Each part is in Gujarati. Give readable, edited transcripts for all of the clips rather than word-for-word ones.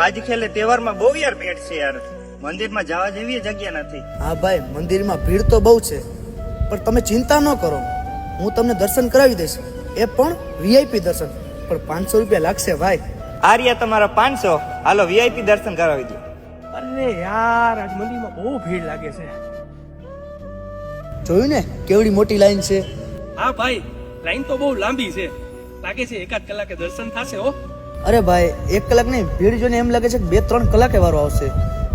આજ ખેલે તહેવારમાં બહુ યાર ભીડ છે યાર, મંદિરમાં જવા જેવી જગ્યા નથી. હા ભાઈ, મંદિરમાં ભીડ તો બહુ છે, પણ તમે ચિંતા ન કરો, હું તમને દર્શન કરાવી દઈશ, એ પણ વીઆઈપી દર્શન. પણ 500 રૂપિયા લાગશે ભાઈ. આર્યા તમારા 500, હાલો વીઆઈપી દર્શન કરાવી દો. અરે યાર, આજ મંદિરમાં બહુ ભીડ લાગે છે. જોયું ને કેવડી મોટી લાઈન છે. હા ભાઈ, લાઈન તો બહુ લાંબી છે, લાગે છે એકાદ કલાકે દર્શન થશે. હો અરે ભાઈ, 1 કલાક નહીં, ભીડ જોઈને એમ લાગે છે કે 2-3 કલાકે વારો આવશે.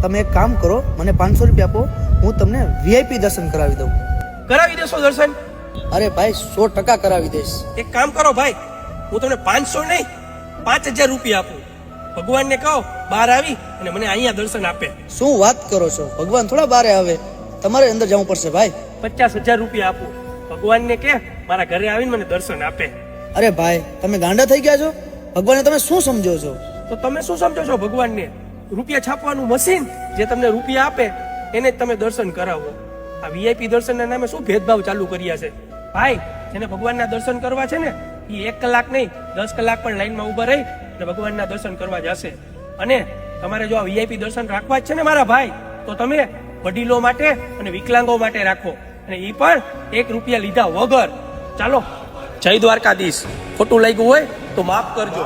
તમે એક કામ કરો, મને 500 રૂપિયા આપો, હું તમને વીઆઈપી દર્શન કરાવી દઉં. કરાવી દેશો દર્શન? અરે ભાઈ, 100% કરાવી દઈશ. એક કામ કરો ભાઈ, હું તમને 500 નહીં 5000 રૂપિયા આપું. ભગવાનને કહો બહાર આવી અને મને અહીંયા દર્શન આપે. શું વાત કરો છો? ભગવાન થોડા બારે આવે, તમારે અંદર જવું પડશે ભાઈ. 50000 રૂપિયા આપું. ભગવાનને કે મારા ઘરે આવીને મને દર્શન આપે. અરે ભાઈ, તમે ગાંડા થઈ ગયા છો? ભગવાનને તમે શું સમજો છો? તો તમે શું સમજો છો ભગવાનને? રૂપિયા છાપવાનું મશીન જે તમને રૂપિયા આપે એને જ તમે દર્શન કરાવો. આ વીઆઈપી દર્શનના નામે શું ભેદભાવ ચાલુ કર્યા છે ભાઈ? જેને ભગવાનના દર્શન કરવા છે ને, એ 1 કલાક નહીં 10 કલાક પણ લાઈનમાં ઊભા રહી અને ભગવાનના દર્શન કરવા જશે. અને તમારે જો આ વીઆઈપી દર્શન રાખવા જ છે ને મારા ભાઈ, તો તમે વડીલો માટે અને વિકલાંગો માટે રાખો, અને એ પણ 1 રૂપિયા લીધા વગર. ચાલો, જય દ્વારકાધીશ. ખોટું લાગ્યું હોય તો માફ કરજો.